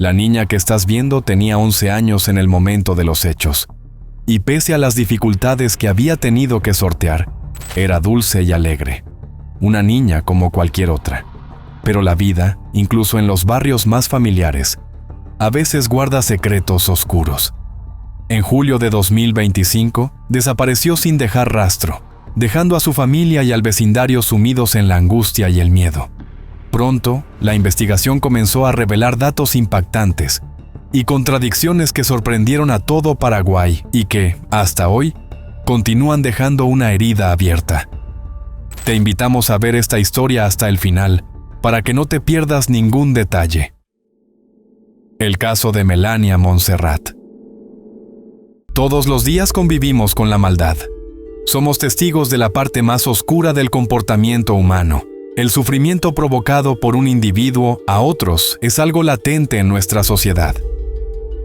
La niña que estás viendo tenía 11 años en el momento de los hechos, y pese a las dificultades que había tenido que sortear, era dulce y alegre, una niña como cualquier otra. Pero la vida, incluso en los barrios más familiares, a veces guarda secretos oscuros. En julio de 2025, desapareció sin dejar rastro, dejando a su familia y al vecindario sumidos en la angustia y el miedo. Pronto, la investigación comenzó a revelar datos impactantes y contradicciones que sorprendieron a todo Paraguay y que, hasta hoy, continúan dejando una herida abierta. Te invitamos a ver esta historia hasta el final, para que no te pierdas ningún detalle. El caso de Melania Montserrat. Todos los días convivimos con la maldad. Somos testigos de la parte más oscura del comportamiento humano. El sufrimiento provocado por un individuo a otros es algo latente en nuestra sociedad.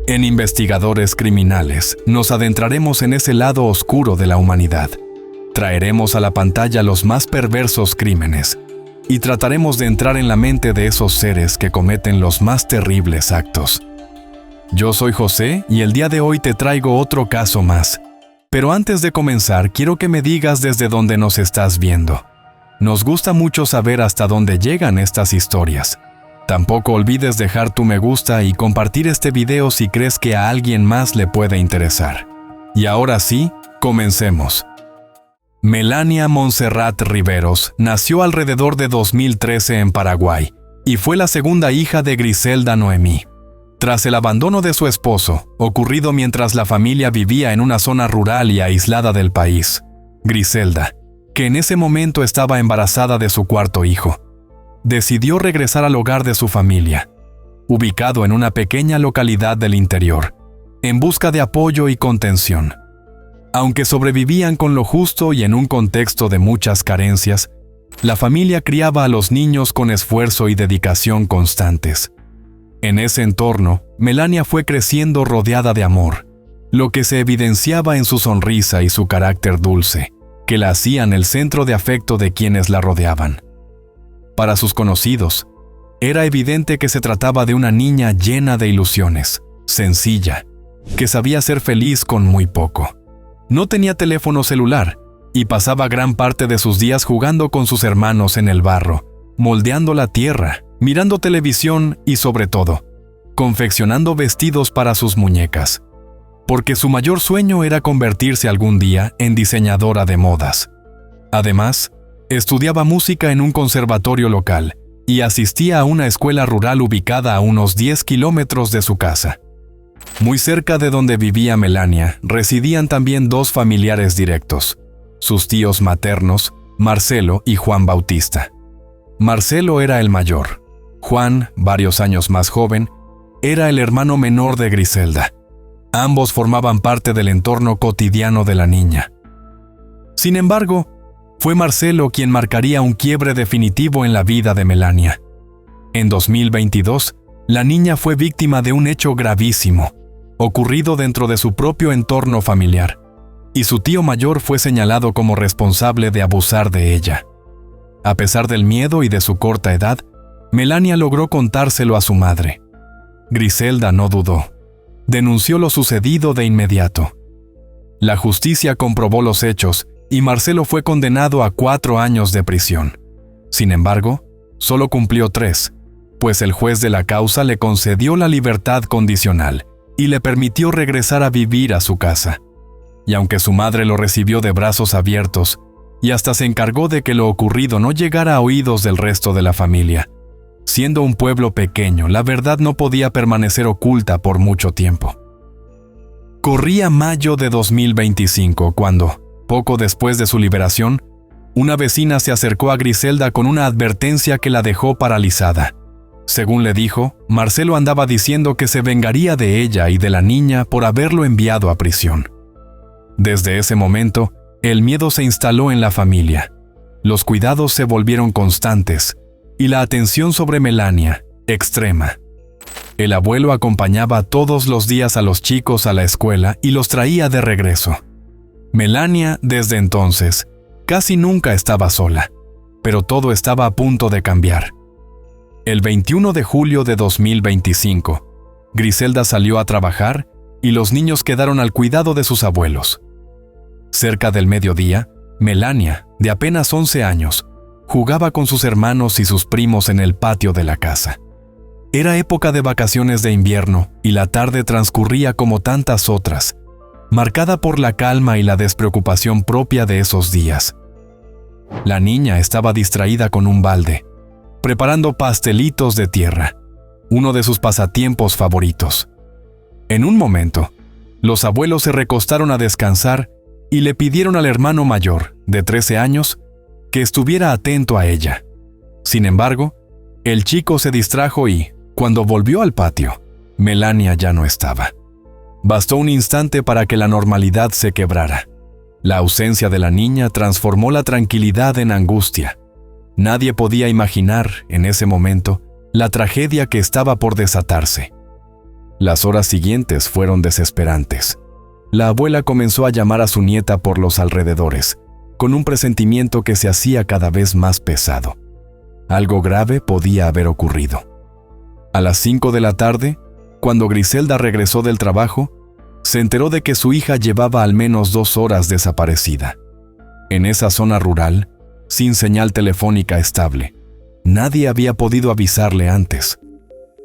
En Investigadores Criminales nos adentraremos en ese lado oscuro de la humanidad. Traeremos a la pantalla los más perversos crímenes y trataremos de entrar en la mente de esos seres que cometen los más terribles actos. Yo soy José y el día de hoy te traigo otro caso más. Pero antes de comenzar, quiero que me digas desde dónde nos estás viendo. Nos gusta mucho saber hasta dónde llegan estas historias. Tampoco olvides dejar tu me gusta y compartir este video si crees que a alguien más le puede interesar. Y ahora sí, comencemos. Melania Montserrat Riveros nació alrededor de 2013 en Paraguay y fue la segunda hija de Griselda Noemí. Tras el abandono de su esposo, ocurrido mientras la familia vivía en una zona rural y aislada del país, Griselda, que en ese momento estaba embarazada de su cuarto hijo, decidió regresar al hogar de su familia, ubicado en una pequeña localidad del interior, en busca de apoyo y contención. Aunque sobrevivían con lo justo y en un contexto de muchas carencias, la familia criaba a los niños con esfuerzo y dedicación constantes. En ese entorno, Melania fue creciendo rodeada de amor, lo que se evidenciaba en su sonrisa y su carácter dulce, que la hacían el centro de afecto de quienes la rodeaban. Para sus conocidos, era evidente que se trataba de una niña llena de ilusiones, sencilla, que sabía ser feliz con muy poco. No tenía teléfono celular y pasaba gran parte de sus días jugando con sus hermanos en el barro, moldeando la tierra, mirando televisión y, sobre todo, confeccionando vestidos para sus muñecas, porque su mayor sueño era convertirse algún día en diseñadora de modas. Además, estudiaba música en un conservatorio local y asistía a una escuela rural ubicada a unos 10 kilómetros de su casa. Muy cerca de donde vivía Melania, residían también dos familiares directos, sus tíos maternos, Marcelo y Juan Bautista. Marcelo era el mayor. Juan, varios años más joven, era el hermano menor de Griselda. Ambos formaban parte del entorno cotidiano de la niña. Sin embargo, fue Marcelo quien marcaría un quiebre definitivo en la vida de Melania. En 2022, la niña fue víctima de un hecho gravísimo, ocurrido dentro de su propio entorno familiar, y su tío mayor fue señalado como responsable de abusar de ella. A pesar del miedo y de su corta edad, Melania logró contárselo a su madre. Griselda no dudó. Denunció lo sucedido de inmediato. La justicia comprobó los hechos y Marcelo fue condenado a 4 años de prisión. Sin embargo, solo cumplió 3, pues el juez de la causa le concedió la libertad condicional y le permitió regresar a vivir a su casa. Y aunque su madre lo recibió de brazos abiertos y hasta se encargó de que lo ocurrido no llegara a oídos del resto de la familia, siendo un pueblo pequeño, la verdad no podía permanecer oculta por mucho tiempo. Corría mayo de 2025 cuando, poco después de su liberación, una vecina se acercó a Griselda con una advertencia que la dejó paralizada. Según le dijo, Marcelo andaba diciendo que se vengaría de ella y de la niña por haberlo enviado a prisión. Desde ese momento, el miedo se instaló en la familia. Los cuidados se volvieron constantes y la atención sobre Melania, extrema. El abuelo acompañaba todos los días a los chicos a la escuela y los traía de regreso. Melania, desde entonces, casi nunca estaba sola, pero todo estaba a punto de cambiar. El 21 de julio de 2025, Griselda salió a trabajar y los niños quedaron al cuidado de sus abuelos. Cerca del mediodía, Melania, de apenas 11 años, jugaba con sus hermanos y sus primos en el patio de la casa. Era época de vacaciones de invierno y la tarde transcurría como tantas otras, marcada por la calma y la despreocupación propia de esos días. La niña estaba distraída con un balde, preparando pastelitos de tierra, uno de sus pasatiempos favoritos. En un momento, los abuelos se recostaron a descansar y le pidieron al hermano mayor, de 13 años, que estuviera atento a ella. Sin embargo, el chico se distrajo y, cuando volvió al patio, Melania ya no estaba. Bastó un instante para que la normalidad se quebrara. La ausencia de la niña transformó la tranquilidad en angustia. Nadie podía imaginar, en ese momento, la tragedia que estaba por desatarse. Las horas siguientes fueron desesperantes. La abuela comenzó a llamar a su nieta por los alrededores, con un presentimiento que se hacía cada vez más pesado. Algo grave podía haber ocurrido. A las 5 de la tarde, cuando Griselda regresó del trabajo, se enteró de que su hija llevaba al menos 2 horas desaparecida. En esa zona rural, sin señal telefónica estable, nadie había podido avisarle antes.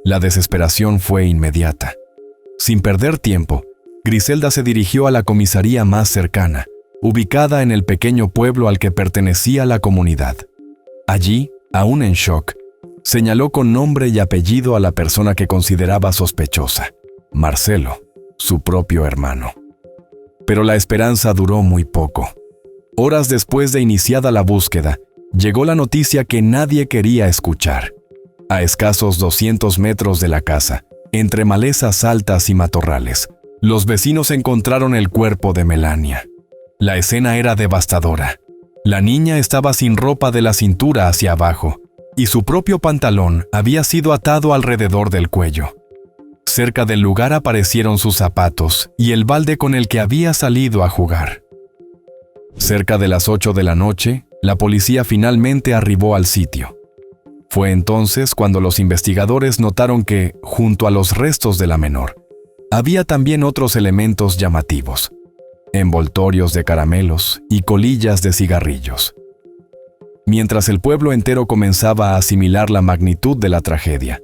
La desesperación fue inmediata. Sin perder tiempo, Griselda se dirigió a la comisaría más cercana, ubicada en el pequeño pueblo al que pertenecía la comunidad. Allí, aún en shock, señaló con nombre y apellido a la persona que consideraba sospechosa, Marcelo, su propio hermano. Pero la esperanza duró muy poco. Horas después de iniciada la búsqueda, llegó la noticia que nadie quería escuchar. A escasos 200 metros de la casa, entre malezas altas y matorrales, los vecinos encontraron el cuerpo de Melania. La escena era devastadora. La niña estaba sin ropa de la cintura hacia abajo, y su propio pantalón había sido atado alrededor del cuello. Cerca del lugar aparecieron sus zapatos y el balde con el que había salido a jugar. Cerca de las 8 de la noche, la policía finalmente arribó al sitio. Fue entonces cuando los investigadores notaron que, junto a los restos de la menor, había también otros elementos llamativos: envoltorios de caramelos y colillas de cigarrillos. Mientras el pueblo entero comenzaba a asimilar la magnitud de la tragedia,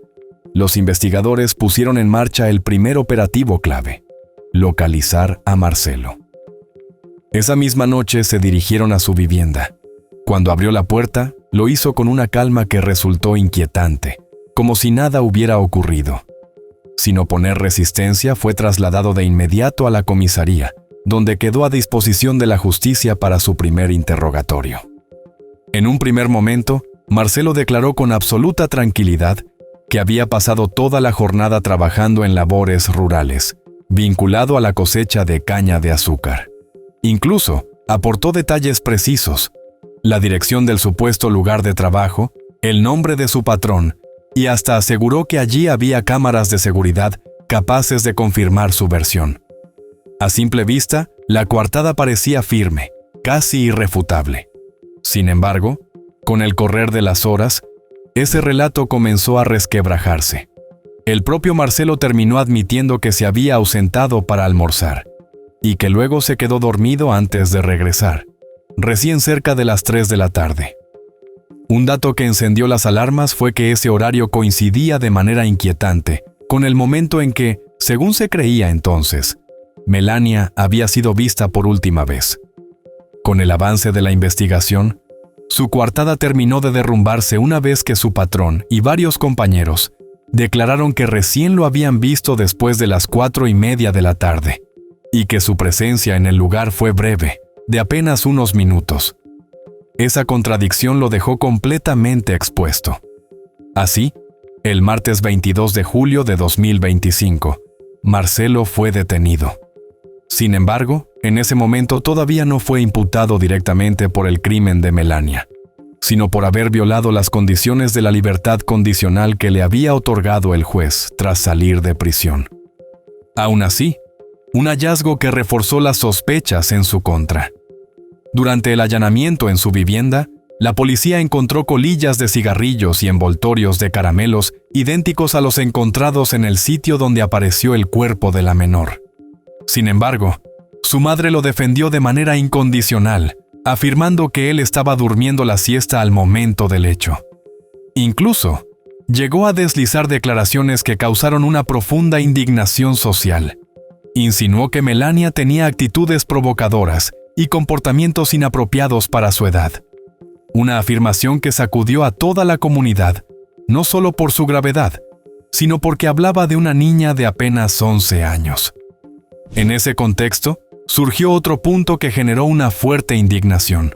los investigadores pusieron en marcha el primer operativo clave: localizar a Marcelo. Esa misma noche se dirigieron a su vivienda. Cuando abrió la puerta, lo hizo con una calma que resultó inquietante, como si nada hubiera ocurrido. Sin oponer resistencia, fue trasladado de inmediato a la comisaría, donde quedó a disposición de la justicia para su primer interrogatorio. En un primer momento, Marcelo declaró con absoluta tranquilidad que había pasado toda la jornada trabajando en labores rurales, vinculado a la cosecha de caña de azúcar. Incluso, aportó detalles precisos: la dirección del supuesto lugar de trabajo, el nombre de su patrón, y hasta aseguró que allí había cámaras de seguridad capaces de confirmar su versión. A simple vista, la coartada parecía firme, casi irrefutable. Sin embargo, con el correr de las horas, ese relato comenzó a resquebrajarse. El propio Marcelo terminó admitiendo que se había ausentado para almorzar y que luego se quedó dormido antes de regresar, recién cerca de las 3 de la tarde. Un dato que encendió las alarmas fue que ese horario coincidía de manera inquietante con el momento en que, según se creía entonces, Melania había sido vista por última vez. Con el avance de la investigación, su coartada terminó de derrumbarse una vez que su patrón y varios compañeros declararon que recién lo habían visto después de las 4:30 de la tarde, y que su presencia en el lugar fue breve, de apenas unos minutos. Esa contradicción lo dejó completamente expuesto. Así, el martes 22 de julio de 2025, Marcelo fue detenido. Sin embargo, en ese momento todavía no fue imputado directamente por el crimen de Melania, sino por haber violado las condiciones de la libertad condicional que le había otorgado el juez tras salir de prisión. Aún así, un hallazgo que reforzó las sospechas en su contra. Durante el allanamiento en su vivienda, la policía encontró colillas de cigarrillos y envoltorios de caramelos idénticos a los encontrados en el sitio donde apareció el cuerpo de la menor. Sin embargo, su madre lo defendió de manera incondicional, afirmando que él estaba durmiendo la siesta al momento del hecho. Incluso, llegó a deslizar declaraciones que causaron una profunda indignación social. Insinuó que Melania tenía actitudes provocadoras y comportamientos inapropiados para su edad. Una afirmación que sacudió a toda la comunidad, no solo por su gravedad, sino porque hablaba de una niña de apenas 11 años. En ese contexto, surgió otro punto que generó una fuerte indignación,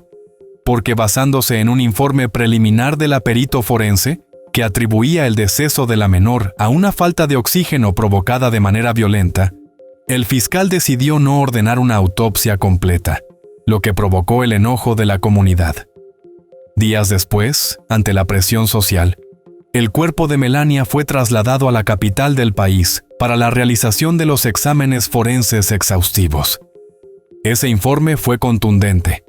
porque basándose en un informe preliminar de la perito forense, que atribuía el deceso de la menor a una falta de oxígeno provocada de manera violenta, el fiscal decidió no ordenar una autopsia completa, lo que provocó el enojo de la comunidad. Días después, ante la presión social, el cuerpo de Melania fue trasladado a la capital del país para la realización de los exámenes forenses exhaustivos. Ese informe fue contundente.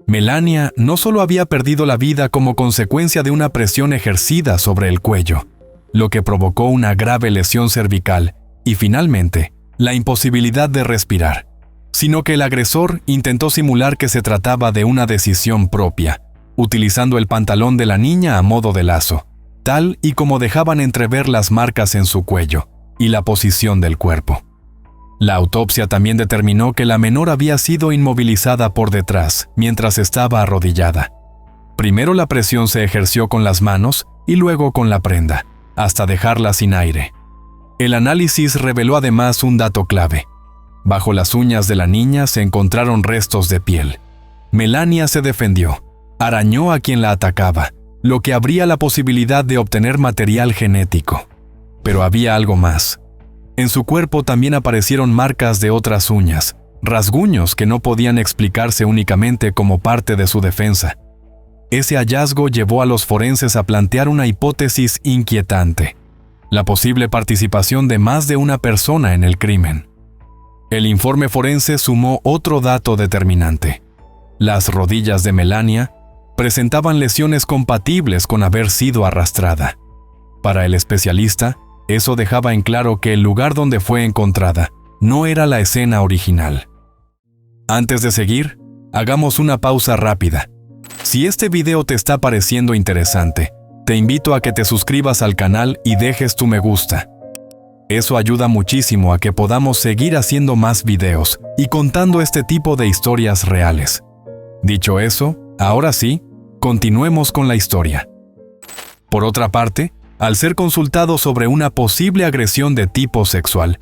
Melania no solo había perdido la vida como consecuencia de una presión ejercida sobre el cuello, lo que provocó una grave lesión cervical y, finalmente, la imposibilidad de respirar, sino que el agresor intentó simular que se trataba de una decisión propia, utilizando el pantalón de la niña a modo de lazo, tal y como dejaban entrever las marcas en su cuello y la posición del cuerpo. La autopsia también determinó que la menor había sido inmovilizada por detrás mientras estaba arrodillada. Primero la presión se ejerció con las manos y luego con la prenda, hasta dejarla sin aire. El análisis reveló además un dato clave. Bajo las uñas de la niña se encontraron restos de piel. Melania se defendió, arañó a quien la atacaba, lo que abría la posibilidad de obtener material genético. Pero había algo más. En su cuerpo también aparecieron marcas de otras uñas, rasguños que no podían explicarse únicamente como parte de su defensa. Ese hallazgo llevó a los forenses a plantear una hipótesis inquietante: la posible participación de más de una persona en el crimen. El informe forense sumó otro dato determinante. Las rodillas de Melania presentaban lesiones compatibles con haber sido arrastrada. Para el especialista, eso dejaba en claro que el lugar donde fue encontrada no era la escena original. Antes de seguir, hagamos una pausa rápida. Si este video te está pareciendo interesante, te invito a que te suscribas al canal y dejes tu me gusta. Eso ayuda muchísimo a que podamos seguir haciendo más videos y contando este tipo de historias reales. Dicho eso, ahora sí, continuemos con la historia. Por otra parte, al ser consultado sobre una posible agresión de tipo sexual,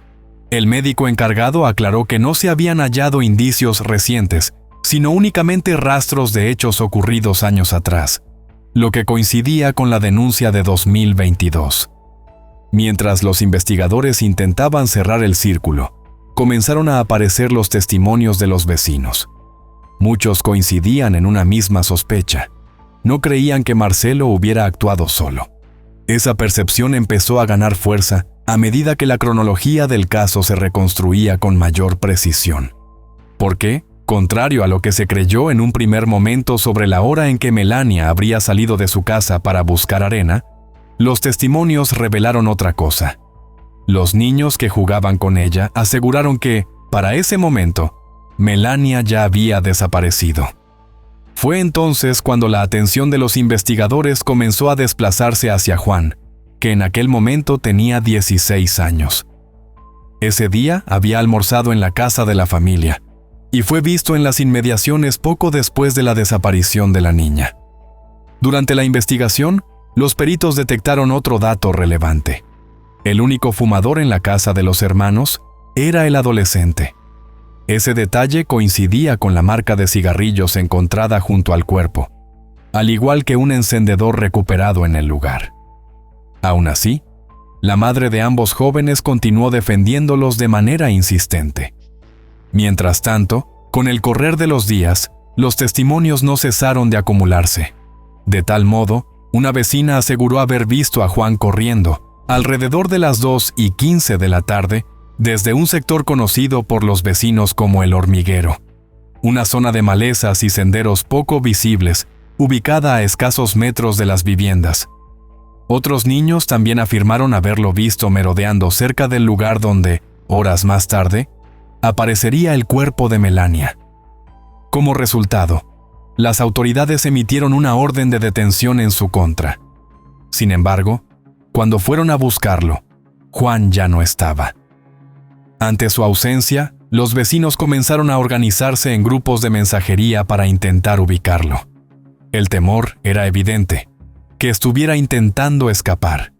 el médico encargado aclaró que no se habían hallado indicios recientes, sino únicamente rastros de hechos ocurridos años atrás, lo que coincidía con la denuncia de 2022. Mientras los investigadores intentaban cerrar el círculo, comenzaron a aparecer los testimonios de los vecinos. Muchos coincidían en una misma sospecha. No creían que Marcelo hubiera actuado solo. Esa percepción empezó a ganar fuerza a medida que la cronología del caso se reconstruía con mayor precisión. ¿Por qué? Contrario a lo que se creyó en un primer momento sobre la hora en que Melania habría salido de su casa para buscar arena, los testimonios revelaron otra cosa. Los niños que jugaban con ella aseguraron que, para ese momento, Melania ya había desaparecido. Fue entonces cuando la atención de los investigadores comenzó a desplazarse hacia Juan, que en aquel momento tenía 16 años. Ese día había almorzado en la casa de la familia y fue visto en las inmediaciones poco después de la desaparición de la niña. Durante la investigación, los peritos detectaron otro dato relevante. El único fumador en la casa de los hermanos era el adolescente. Ese detalle coincidía con la marca de cigarrillos encontrada junto al cuerpo, al igual que un encendedor recuperado en el lugar. Aún así, la madre de ambos jóvenes continuó defendiéndolos de manera insistente. Mientras tanto, con el correr de los días, los testimonios no cesaron de acumularse. De tal modo, una vecina aseguró haber visto a Juan corriendo, alrededor de las 2:15 de la tarde, desde un sector conocido por los vecinos como El Hormiguero, una zona de malezas y senderos poco visibles ubicada a escasos metros de las viviendas. Otros niños también afirmaron haberlo visto merodeando cerca del lugar donde, horas más tarde, aparecería el cuerpo de Melania. Como resultado, las autoridades emitieron una orden de detención en su contra. Sin embargo, cuando fueron a buscarlo, Juan ya no estaba. Ante su ausencia, los vecinos comenzaron a organizarse en grupos de mensajería para intentar ubicarlo. El temor era evidente, que estuviera intentando escapar.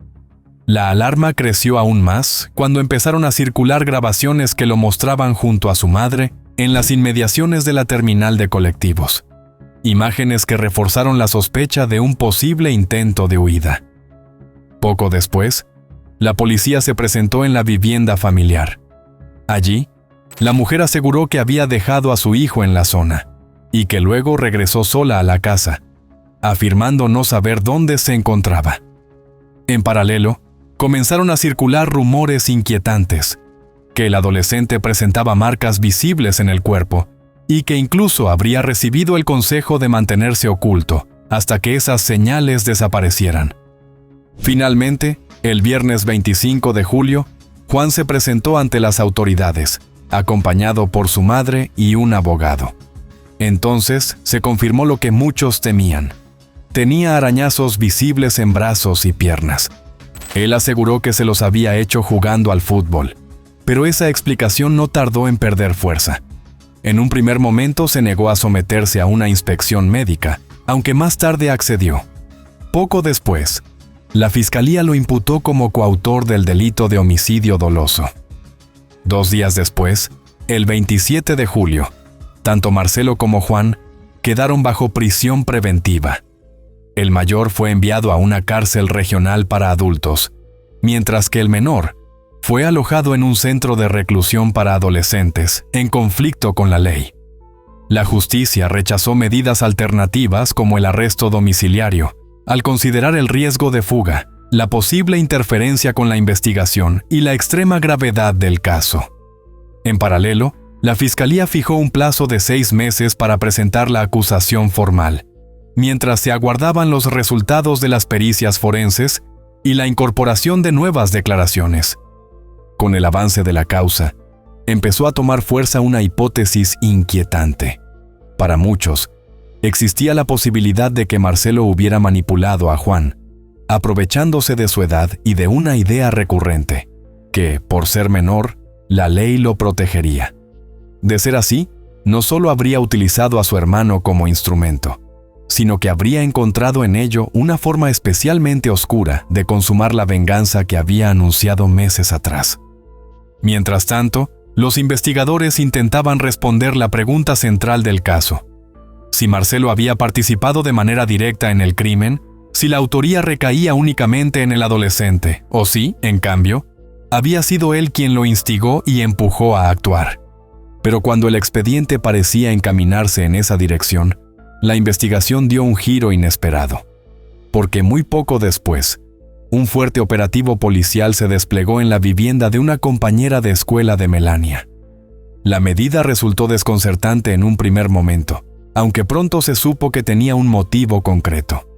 La alarma creció aún más cuando empezaron a circular grabaciones que lo mostraban junto a su madre en las inmediaciones de la terminal de colectivos. Imágenes que reforzaron la sospecha de un posible intento de huida. Poco después, la policía se presentó en la vivienda familiar. Allí, la mujer aseguró que había dejado a su hijo en la zona y que luego regresó sola a la casa, afirmando no saber dónde se encontraba. En paralelo, comenzaron a circular rumores inquietantes, que el adolescente presentaba marcas visibles en el cuerpo y que incluso habría recibido el consejo de mantenerse oculto hasta que esas señales desaparecieran. Finalmente, el viernes 25 de julio, Juan se presentó ante las autoridades, acompañado por su madre y un abogado. Entonces se confirmó lo que muchos temían. Tenía arañazos visibles en brazos y piernas. Él aseguró que se los había hecho jugando al fútbol, pero esa explicación no tardó en perder fuerza. En un primer momento se negó a someterse a una inspección médica, aunque más tarde accedió. Poco después, la fiscalía lo imputó como coautor del delito de homicidio doloso. 2 días después, el 27 de julio, tanto Marcelo como Juan quedaron bajo prisión preventiva. El mayor fue enviado a una cárcel regional para adultos, mientras que el menor fue alojado en un centro de reclusión para adolescentes en conflicto con la ley. La justicia rechazó medidas alternativas como el arresto domiciliario, al considerar el riesgo de fuga, la posible interferencia con la investigación y la extrema gravedad del caso. En paralelo, la Fiscalía fijó un plazo de 6 meses para presentar la acusación formal, mientras se aguardaban los resultados de las pericias forenses y la incorporación de nuevas declaraciones. Con el avance de la causa, empezó a tomar fuerza una hipótesis inquietante. Para muchos, existía la posibilidad de que Marcelo hubiera manipulado a Juan, aprovechándose de su edad y de una idea recurrente, que, por ser menor, la ley lo protegería. De ser así, no solo habría utilizado a su hermano como instrumento, sino que habría encontrado en ello una forma especialmente oscura de consumar la venganza que había anunciado meses atrás. Mientras tanto, los investigadores intentaban responder la pregunta central del caso: si Marcelo había participado de manera directa en el crimen, si la autoría recaía únicamente en el adolescente, o si, en cambio, había sido él quien lo instigó y empujó a actuar. Pero cuando el expediente parecía encaminarse en esa dirección, la investigación dio un giro inesperado, porque muy poco después, un fuerte operativo policial se desplegó en la vivienda de una compañera de escuela de Melania. La medida resultó desconcertante en un primer momento, aunque pronto se supo que tenía un motivo concreto.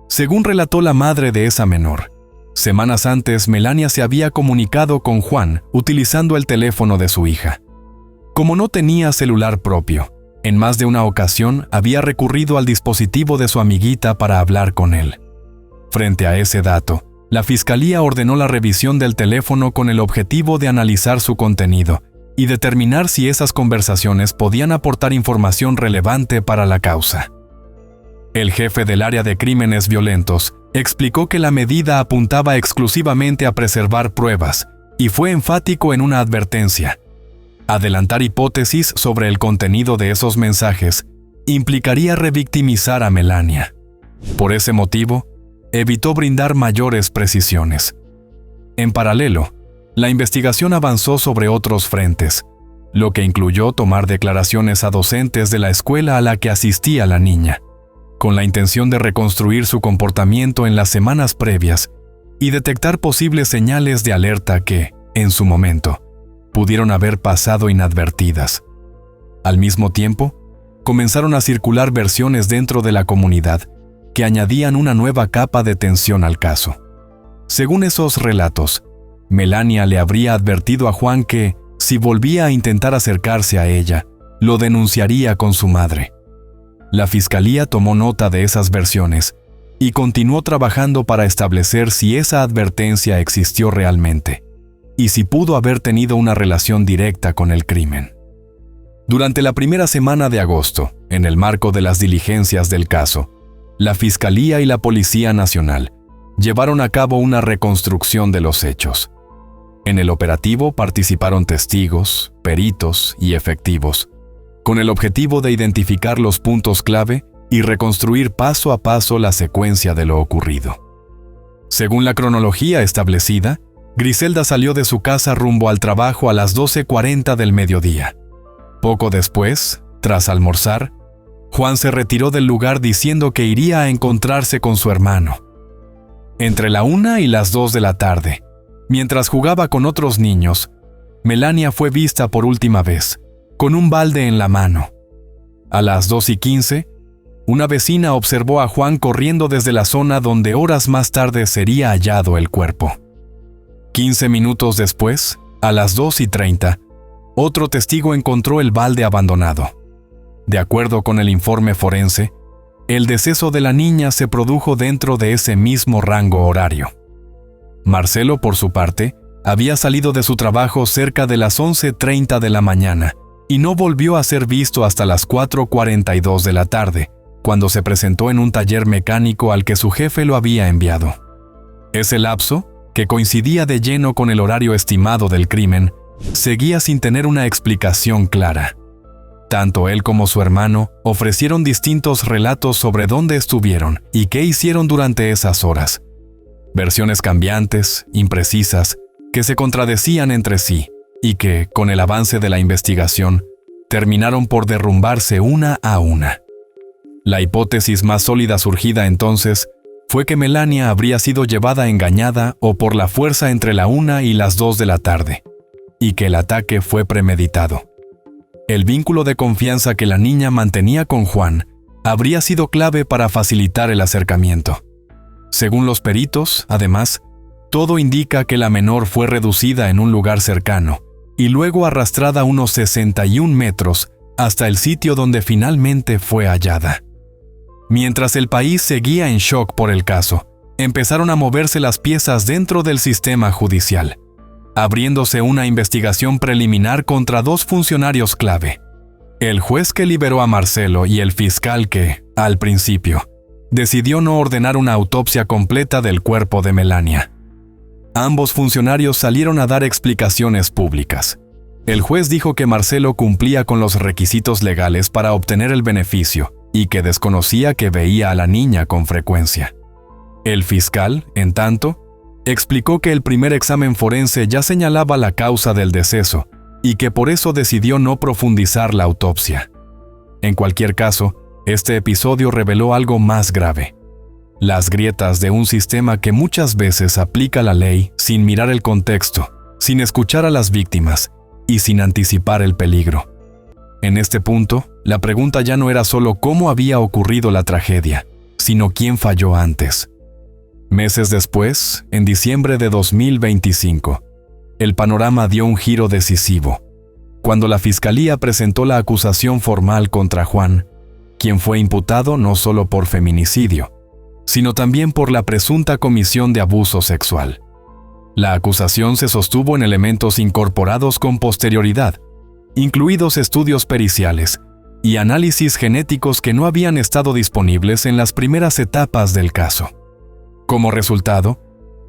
Según relató la madre de esa menor, semanas antes Melania se había comunicado con Juan utilizando el teléfono de su hija. Como no tenía celular propio, en más de una ocasión había recurrido al dispositivo de su amiguita para hablar con él. Frente a ese dato, la Fiscalía ordenó la revisión del teléfono con el objetivo de analizar su contenido y determinar si esas conversaciones podían aportar información relevante para la causa. El jefe del área de crímenes violentos explicó que la medida apuntaba exclusivamente a preservar pruebas y fue enfático en una advertencia: adelantar hipótesis sobre el contenido de esos mensajes implicaría revictimizar a Melania. Por ese motivo, evitó brindar mayores precisiones. En paralelo, la investigación avanzó sobre otros frentes, lo que incluyó tomar declaraciones a docentes de la escuela a la que asistía la niña, con la intención de reconstruir su comportamiento en las semanas previas y detectar posibles señales de alerta que, en su momento, pudieron haber pasado inadvertidas. Al mismo tiempo, comenzaron a circular versiones dentro de la comunidad que añadían una nueva capa de tensión al caso. Según esos relatos, Melania le habría advertido a Juan que, si volvía a intentar acercarse a ella, lo denunciaría con su madre. La fiscalía tomó nota de esas versiones y continuó trabajando para establecer si esa advertencia existió realmente y si pudo haber tenido una relación directa con el crimen. Durante la primera semana de agosto, en el marco de las diligencias del caso, la Fiscalía y la Policía Nacional llevaron a cabo una reconstrucción de los hechos. En el operativo participaron testigos, peritos y efectivos, con el objetivo de identificar los puntos clave y reconstruir paso a paso la secuencia de lo ocurrido. Según la cronología establecida, Griselda salió de su casa rumbo al trabajo a las 12:40 del mediodía. Poco después, tras almorzar, Juan se retiró del lugar diciendo que iría a encontrarse con su hermano. Entre la 1 y las 2 de la tarde, mientras jugaba con otros niños, Melania fue vista por última vez, con un balde en la mano. A las 2:15, una vecina observó a Juan corriendo desde la zona donde horas más tarde sería hallado el cuerpo. 15 minutos después, a las 2:30, otro testigo encontró el balde abandonado. De acuerdo con el informe forense, el deceso de la niña se produjo dentro de ese mismo rango horario. Marcelo, por su parte, había salido de su trabajo cerca de las 11:30 de la mañana y no volvió a ser visto hasta las 4:42 de la tarde, cuando se presentó en un taller mecánico al que su jefe lo había enviado. Ese lapso, que coincidía de lleno con el horario estimado del crimen, seguía sin tener una explicación clara. Tanto él como su hermano ofrecieron distintos relatos sobre dónde estuvieron y qué hicieron durante esas horas. Versiones cambiantes, imprecisas, que se contradecían entre sí y que, con el avance de la investigación, terminaron por derrumbarse una a una. La hipótesis más sólida surgida entonces fue que Melania habría sido llevada engañada o por la fuerza entre la 1 y las 2 de la tarde, y que el ataque fue premeditado. El vínculo de confianza que la niña mantenía con Juan habría sido clave para facilitar el acercamiento. Según los peritos, además, todo indica que la menor fue reducida en un lugar cercano y luego arrastrada unos 61 metros hasta el sitio donde finalmente fue hallada. Mientras el país seguía en shock por el caso, empezaron a moverse las piezas dentro del sistema judicial, abriéndose una investigación preliminar contra 2 funcionarios clave: el juez que liberó a Marcelo y el fiscal que, al principio, decidió no ordenar una autopsia completa del cuerpo de Melania. Ambos funcionarios salieron a dar explicaciones públicas. El juez dijo que Marcelo cumplía con los requisitos legales para obtener el beneficio y que desconocía que veía a la niña con frecuencia. El fiscal, en tanto, explicó que el primer examen forense ya señalaba la causa del deceso y que por eso decidió no profundizar la autopsia. En cualquier caso, este episodio reveló algo más grave: las grietas de un sistema que muchas veces aplica la ley sin mirar el contexto, sin escuchar a las víctimas y sin anticipar el peligro. En este punto, la pregunta ya no era solo cómo había ocurrido la tragedia, sino quién falló antes. Meses después, en diciembre de 2025, el panorama dio un giro decisivo, cuando la Fiscalía presentó la acusación formal contra Juan, quien fue imputado no solo por feminicidio, sino también por la presunta comisión de abuso sexual. La acusación se sostuvo en elementos incorporados con posterioridad, incluidos estudios periciales y análisis genéticos que no habían estado disponibles en las primeras etapas del caso. Como resultado,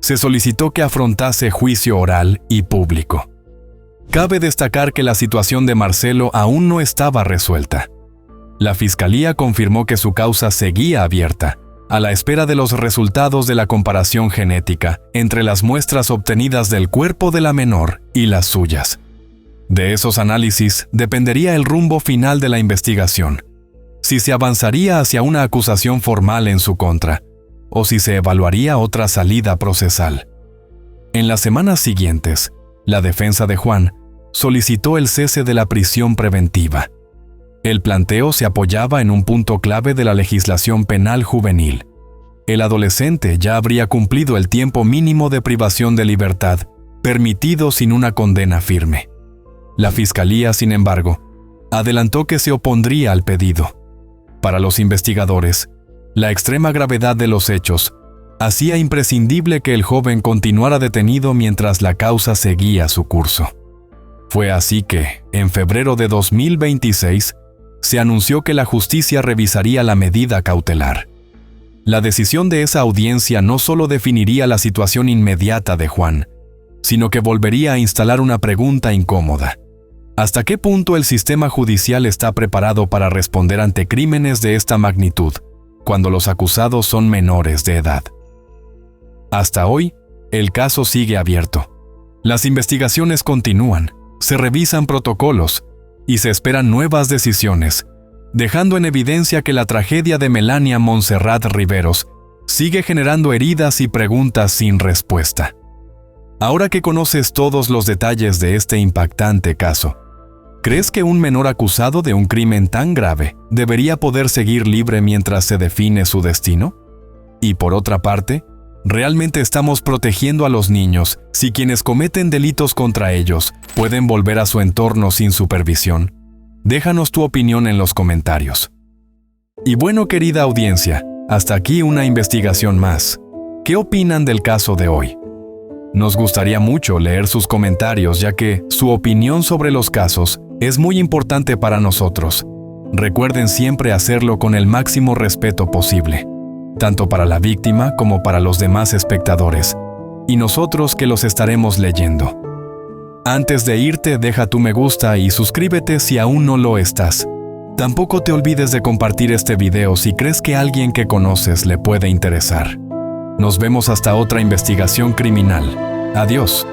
se solicitó que afrontase juicio oral y público. Cabe destacar que la situación de Marcelo aún no estaba resuelta. La Fiscalía confirmó que su causa seguía abierta, a la espera de los resultados de la comparación genética entre las muestras obtenidas del cuerpo de la menor y las suyas. De esos análisis dependería el rumbo final de la investigación, si se avanzaría hacia una acusación formal en su contra, o si se evaluaría otra salida procesal. En las semanas siguientes, la defensa de Juan solicitó el cese de la prisión preventiva. El planteo se apoyaba en un punto clave de la legislación penal juvenil. El adolescente ya habría cumplido el tiempo mínimo de privación de libertad, permitido sin una condena firme. La Fiscalía, sin embargo, adelantó que se opondría al pedido. Para los investigadores, la extrema gravedad de los hechos hacía imprescindible que el joven continuara detenido mientras la causa seguía su curso. Fue así que, en febrero de 2026, se anunció que la justicia revisaría la medida cautelar. La decisión de esa audiencia no solo definiría la situación inmediata de Juan, sino que volvería a instalar una pregunta incómoda. ¿Hasta qué punto el sistema judicial está preparado para responder ante crímenes de esta magnitud, cuando los acusados son menores de edad? Hasta hoy, el caso sigue abierto. Las investigaciones continúan, se revisan protocolos y se esperan nuevas decisiones, dejando en evidencia que la tragedia de Melania Montserrat Riveros sigue generando heridas y preguntas sin respuesta. Ahora que conoces todos los detalles de este impactante caso, ¿crees que un menor acusado de un crimen tan grave debería poder seguir libre mientras se define su destino? Y por otra parte, ¿realmente estamos protegiendo a los niños si quienes cometen delitos contra ellos pueden volver a su entorno sin supervisión? Déjanos tu opinión en los comentarios. Y bueno, querida audiencia, hasta aquí una investigación más. ¿Qué opinan del caso de hoy? Nos gustaría mucho leer sus comentarios, ya que su opinión sobre los casos es muy importante para nosotros. Recuerden siempre hacerlo con el máximo respeto posible, tanto para la víctima como para los demás espectadores, y nosotros que los estaremos leyendo. Antes de irte, deja tu me gusta y suscríbete si aún no lo estás. Tampoco te olvides de compartir este video si crees que a alguien que conoces le puede interesar. Nos vemos hasta otra investigación criminal. Adiós.